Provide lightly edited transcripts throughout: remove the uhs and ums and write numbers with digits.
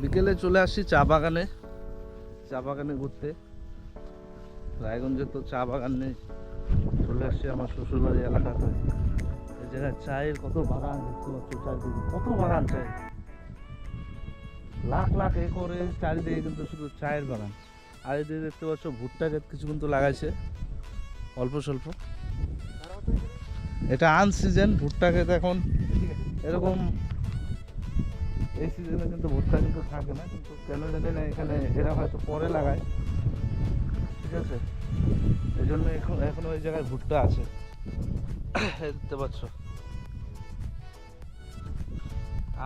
বিকেলে চলে আসছি চা বাগানে ঘুরতে। রায়গঞ্জে তো চা বাগান নেই, চলে আসছি আমার শ্বশুরবাড়ি এলাকাতে। এই জায়গায় চায়ের কত বাগান দেখতে পাচ্ছ, চারিদিকে কত বাগান চাই, লাখ লাখ একরে চারিদিকে কিন্তু শুধু চায়ের বাগান। আর এদিকে দেখতে পাচ্ছ ভুট্টা ক্ষেত কিছু কিন্তু লাগাইছে অল্প স্বল্প। এটা আনসিজন ভুট্টা ক্ষেত এখন এরকম। এই সিজনে কিন্তু ভুট্টা কিন্তু থাকে না, কিন্তু কেন জানি না এখানে এরা হয়তো পরে লাগায়, ঠিক আছে, এই জন্য এখন ওই জায়গায় ভুট্টা আছে দেখতে পাচ্ছ।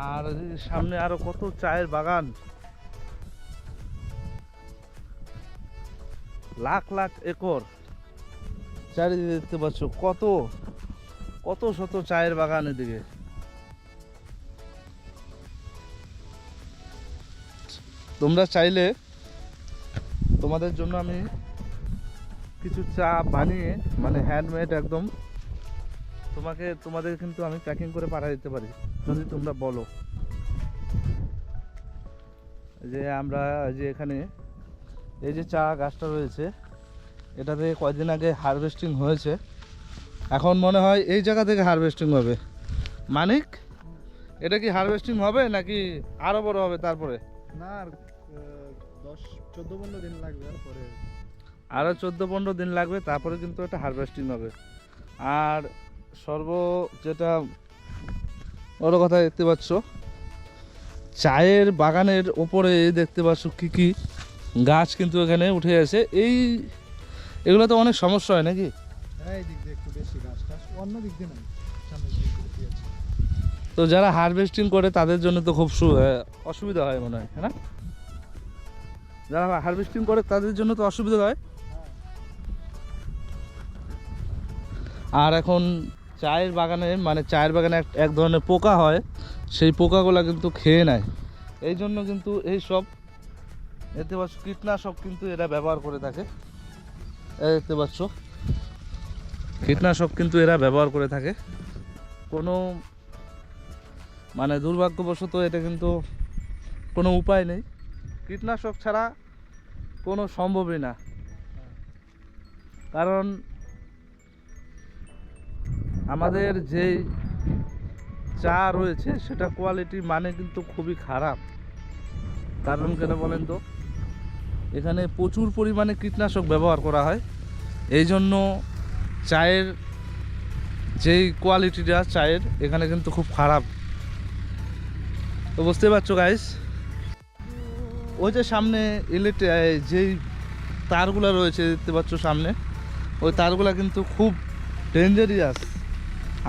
আর সামনে আরো কত চায়ের বাগান, লাখ লাখ একর চারিদিকে দেখতে পাচ্ছ, কত কত শত চায়ের বাগান এদিকে। তোমরা চাইলে তোমাদের জন্য আমি কিছু চা বানিয়ে মানে হ্যান্ডমেড একদম তোমাদের কিন্তু আমি প্যাকিং করে পাঠিয়ে দিতে পারি যদি তোমরা বলো। যে আমরা যে এখানে এই যে চা গাছটা রয়েছে, এটা থেকে কয়েকদিন আগে হারভেস্টিং হয়েছে, এখন মনে হয় এই জায়গা থেকে হারভেস্টিং হবে। মানিক, এটা কি হারভেস্টিং হবে নাকি আরো বড় হবে তারপরে? না, আর 10-14-15 দিন লাগবে, পরে আরও 14-15 দিন লাগবে, তারপরে কিন্তু এটা হারভেস্টিং হবে। আর যেটা বড় কথা দেখতে পাচ্ছ, চায়ের বাগানের ওপরে দেখতে পাচ্ছ কি কি গাছ কিন্তু এখানে উঠে আছে। এগুলো তো অনেক সমস্যা হয় নাকি? এই দিক দিয়ে একটু বেশি গাছ টাছ, অন্য দিক দিয়ে নাই, সামনের দিক দিয়ে আছে। তো যারা হারভেস্টিং করে তাদের জন্য তো খুব অসুবিধা হয় মনে হয়, না? যারা হারভেস্টিং করে তাদের জন্য তো অসুবিধা হয়। আর এখন চায়ের বাগানে মানে চায়ের বাগানে এক ধরনের পোকা হয়, সেই পোকাগুলো কিন্তু খেয়ে নেয়। এই জন্য কিন্তু এই সব দেখতে পাচ্ছ কীটনাশক কিন্তু এরা ব্যবহার করে থাকে। দেখতে পাচ্ছ কীটনাশক কিন্তু এরা ব্যবহার করে থাকে। কোনো মানে দুর্ভাগ্যবশত এটা কিন্তু কোনো উপায় নেই, কীটনাশক ছাড়া কোনো সম্ভবই না। কারণ আমাদের যেই চা রয়েছে সেটা কোয়ালিটি মানে কিন্তু খুবই খারাপ। কারণ কেন বলেন তো, এখানে প্রচুর পরিমাণে কীটনাশক ব্যবহার করা হয়, এই জন্য চায়ের যেই কোয়ালিটিটা চায়ের এখানে কিন্তু খুব খারাপ। তো বুঝতে পারছো গাইস, ওই যে সামনে যেই তারগুলো রয়েছে দেখতে পাচ্ছ সামনে, ওই তারগুলো কিন্তু খুব ডেঞ্জারিয়াস।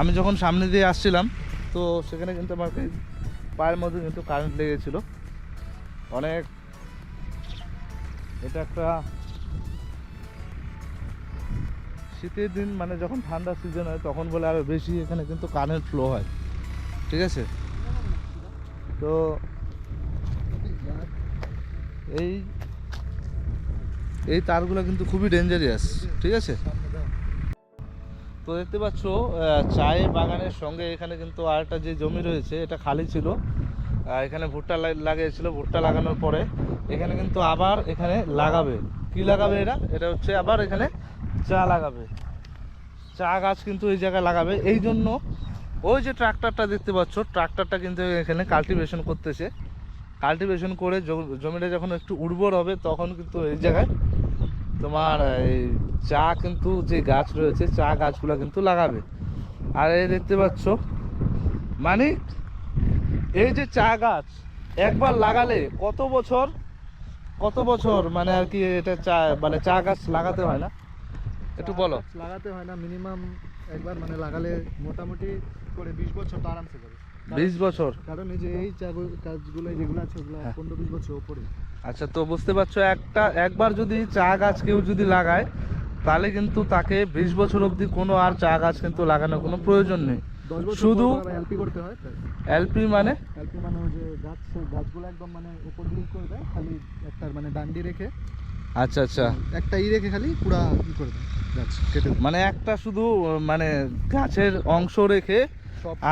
আমি যখন সামনে দিয়ে আসছিলাম তো সেখানে কিন্তু আমার পায়ের মধ্যে কিন্তু কারেন্ট লেগেছিল অনেক। এটা একটা শীতের দিন মানে যখন ঠান্ডা সিজন হয় তখন বলে আরও বেশি এখানে কিন্তু কারেন্ট ফ্লো হয়, ঠিক আছে। তো এই তারগুলো কিন্তু খুবই ডেঞ্জারিয়াস, ঠিক আছে। তো দেখতে পাচ্ছ চায়ের বাগানের সঙ্গে এখানে কিন্তু আরেকটা যে জমি রয়েছে এটা খালি ছিল, এখানে ভুট্টা লাগিয়েছিল। ভুট্টা লাগানোর পরে এখানে কিন্তু আবার এখানে লাগাবে, কি লাগাবে এটা হচ্ছে আবার এখানে চা লাগাবে, চা গাছ কিন্তু এই জায়গায় লাগাবে। এই জন্য ওই যে ট্রাক্টরটা দেখতে পাচ্ছ, ট্রাক্টরটা কিন্তু এখানে কাল্টিভেশন করতেছে। কাল্টিভেশন করে জমিটা যখন একটু উর্বর হবে তখন কিন্তু এই জায়গায় তোমার এই চা কিন্তু যে গাছ রয়েছে চা গাছগুলো কিন্তু লাগাবে। আর এই দেখতে পাচ্ছ মানে এই যে চা গাছ একবার লাগালে কত বছর মানে আর কি এটা চা মানে চা গাছ লাগাতে হয় না, একটু বলো। লাগাতে হয় না, মিনিমাম একবার মানে লাগালে মোটামুটি করে 20 বছর তো আরামসে যাবে। 20 বছর? কারণ এই যে এই চা গাছগুলো যেগুলো আছে ওগুলো 15-20 বছর উপরে। আচ্ছা, তো বুঝতে পারছো একবার যদি চা গাছ কেউ যদি লাগায় তাহলে কিন্তু তাকে 20 বছর অবধি কোনো আর চা গাছ কিন্তু লাগানোর কোনো প্রয়োজন নেই। শুধু এলপি করতে হয়। এলপি মানে ওই যে গাছগুলো একদম মানে উপর দিকে করে দেয়, খালি একটা মানে ডান্ডি রেখে। আচ্ছা আচ্ছা, একটা রেখে খালি পুরা করে দেয় গাছ কেটে, মানে একটা শুধু মানে গাছের অংশ রেখে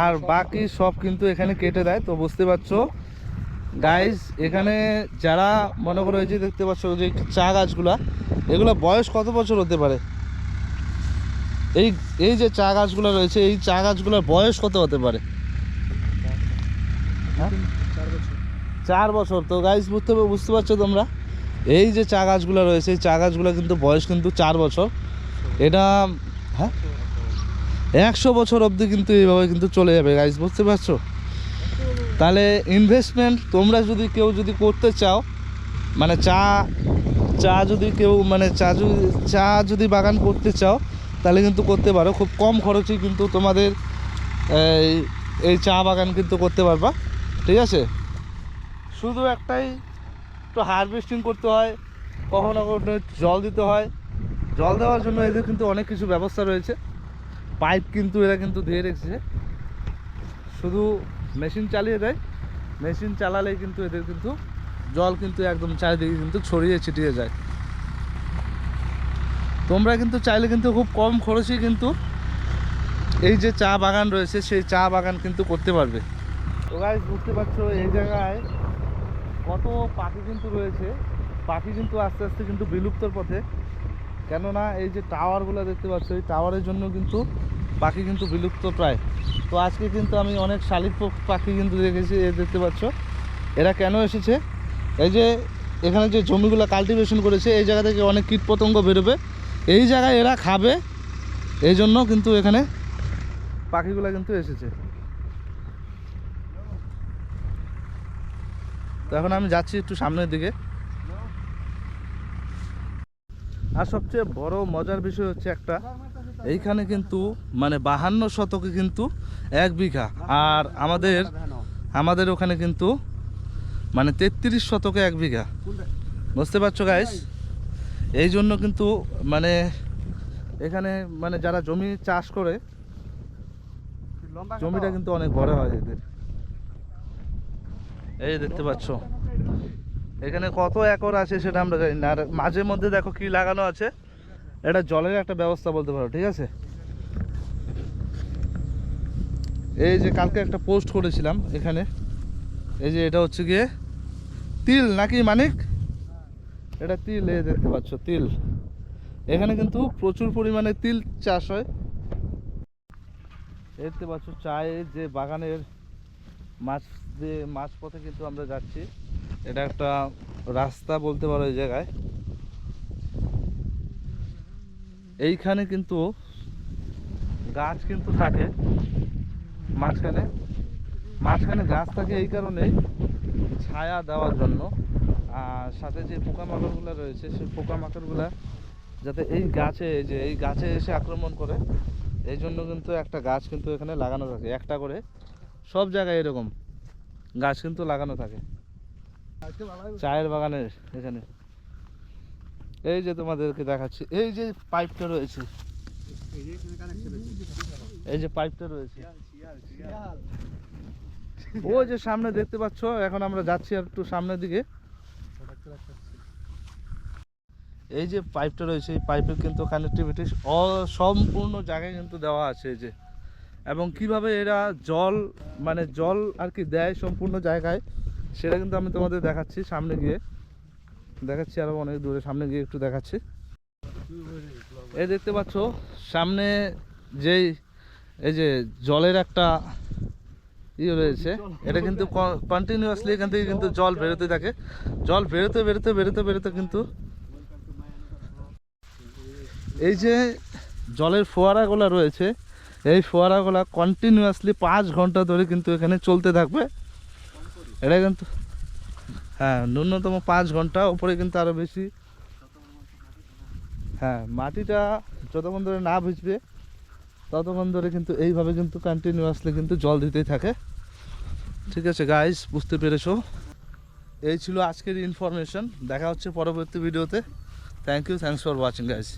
আর বাকি সব কিন্তু এখানে কেটে দেয়। তো বুঝতে পারছো গাইস এখানে যারা মনে করো এই যে দেখতে পাচ্ছ যে চা গাছগুলা, এগুলো বয়স কত বছর হতে পারে? এই এই যে চা গাছগুলো রয়েছে, এই চা গাছগুলোর বয়স কত হতে পারে? হ্যাঁ? 4 বছর। তো গাইস বুঝতে পারছো তোমরা, এই যে চা গাছগুলো রয়েছে এই চা গাছগুলো কিন্তু বয়স কিন্তু 4 বছর। এটা হ্যাঁ 100 বছর অবধি কিন্তু এইভাবে কিন্তু চলে যাবে গাইস, বুঝতে পারছো? তাহলে ইনভেস্টমেন্ট তোমরা যদি কেউ যদি করতে চাও, মানে চা যদি কেউ মানে চা যদি বাগান করতে চাও তাহলে কিন্তু করতে পারো। খুব কম খরচেই কিন্তু তোমাদের এই চা বাগান কিন্তু করতে পারবা, ঠিক আছে? শুধু একটাই, একটু হারভেস্টিং করতে হয়, কখনো কখনো জল দিতে হয়। জল দেওয়ার জন্য এদের কিন্তু অনেক কিছু ব্যবস্থা রয়েছে, পাইপ কিন্তু এরা কিন্তু দিয়ে রেখেছে। শুধু মেশিন চালিয়ে দেয়, মেশিন চালালেই কিন্তু এদের কিন্তু জল কিন্তু একদম চারিদিকে কিন্তু ছড়িয়ে ছিটিয়ে যায়। তোমরা কিন্তু চাইলে কিন্তু খুব কম খরচে কিন্তু এই যে চা বাগান রয়েছে সেই চা বাগান কিন্তু করতে পারবে। তো গাইস বুঝতে পারছো এই জায়গায় কত পাখি কিন্তু রয়েছে। পাখি কিন্তু আস্তে আস্তে কিন্তু বিলুপ্তর পথে, কেননা এই যে টাওয়ারগুলো দেখতে পাচ্ছ এই টাওয়ারের জন্য কিন্তু পাখি কিন্তু বিলুপ্ত প্রায়। তো আজকে কিন্তু আমি অনেক শালিক পাখি কিন্তু দেখেছি, দেখতে পাচ্ছ এরা কেন এসেছে, এই যে এখানে যে জমিগুলো কাল্টিভেশন করেছে এই জায়গা থেকে অনেক কীটপতঙ্গ বেরোবে, এই জায়গায় এরা খাবে, এই জন্য কিন্তু এখানে পাখিগুলো কিন্তু এসেছে। তো এখন আমি যাচ্ছি একটু সামনের দিকে। আর সবচেয়ে বড় মজার বিষয় হচ্ছে একটা, এইখানে কিন্তু মানে 52 শতকে কিন্তু 1 বিঘা, আর আমাদের ওখানে কিন্তু মানে 33 শতকে 1 বিঘা, বুঝতে পারছো গাইস? এই জন্য কিন্তু মানে এখানে মানে যারা জমি চাষ করে জমিটা কিন্তু অনেক বড় হয় এদের। এই দেখতে পাচ্ছ এখানে কত একর আছে সেটা আমরা জানি না। আর মাঝে মধ্যে দেখো কি লাগানো আছে, এটা জলের একটা ব্যবস্থা বলতে পারো, ঠিক আছে? এই যে কালকে একটা পোস্ট করেছিলাম এখানে, এই যে এটা হচ্ছে গিয়ে তিল নাকি মানিক, এটা তিল, এই দেখতে পাচ্ছ তিল। এখানে কিন্তু প্রচুর পরিমাণে তিল চাষ হয়। দেখতে পাচ্ছ চায়ের যে বাগানের মাঝ পথে কিন্তু আমরা যাচ্ছি, এটা একটা রাস্তা বলতে পারো এই জায়গায়। এইখানে কিন্তু গাছ কিন্তু থাকে মাঝখানে গাছ থাকে এই কারণেই ছায়া দেওয়ার জন্য, আর সাথে যে পোকামাকড়গুলো রয়েছে সেই পোকামাকড়গুলা যাতে এই গাছে এসে আক্রমণ করে, এই জন্য কিন্তু একটা গাছ কিন্তু এখানে লাগানো থাকে, একটা করে সব জায়গায় এরকম গাছ কিন্তু লাগানো থাকে চায়ের বাগানের এখানে। এই যে তোমাদেরকে দেখাচ্ছি, এই যে পাইপটা রয়েছে, এই যে পাইপটা রয়েছে ওই যে সামনে দেখতে পাচ্ছ। এখন আমরা যাচ্ছি আর একটু সামনের দিকে। এই যে পাইপটা রয়েছে এই পাইপের কিন্তু কানেক্টিভিটি সম্পূর্ণ জায়গায় কিন্তু দেওয়া আছে, এই যে, এবং কিভাবে এরা জল আর কি দেয় সম্পূর্ণ জায়গায় সেটা কিন্তু আমি তোমাদের দেখাচ্ছি সামনে গিয়ে, দেখাচ্ছি আরো অনেক দূরে সামনে গিয়ে একটু দেখাচ্ছি। এই দেখতে পাচ্ছ সামনে যেই এই যে জলের একটা রয়েছে, এটা কিন্তু কন্টিনিউয়াসলি এখান থেকে কিন্তু জল বেরোতে থাকে, জল বেরোতে কিন্তু এই যে জলের ফোয়ারাগুলো রয়েছে এই ফোয়ারাগুলো কন্টিনিউয়াসলি 5 ঘন্টা ধরে কিন্তু এখানে চলতে থাকবে। এটা কিন্তু হ্যাঁ ন্যূনতম 5 ঘন্টা, উপরে কিন্তু আরও বেশি। হ্যাঁ মাটিটা যতক্ষণ ধরে না ভিজবে ততক্ষণ ধরে কিন্তু এইভাবে কিন্তু কন্টিনিউয়াসলি কিন্তু জল দিতেই থাকে। ঠিক আছে গাইস, বুঝতে পেরেছো? এই ছিল আজকের ইনফরমেশন। দেখা হচ্ছে পরবর্তী ভিডিওতে। Thanks for watching guys.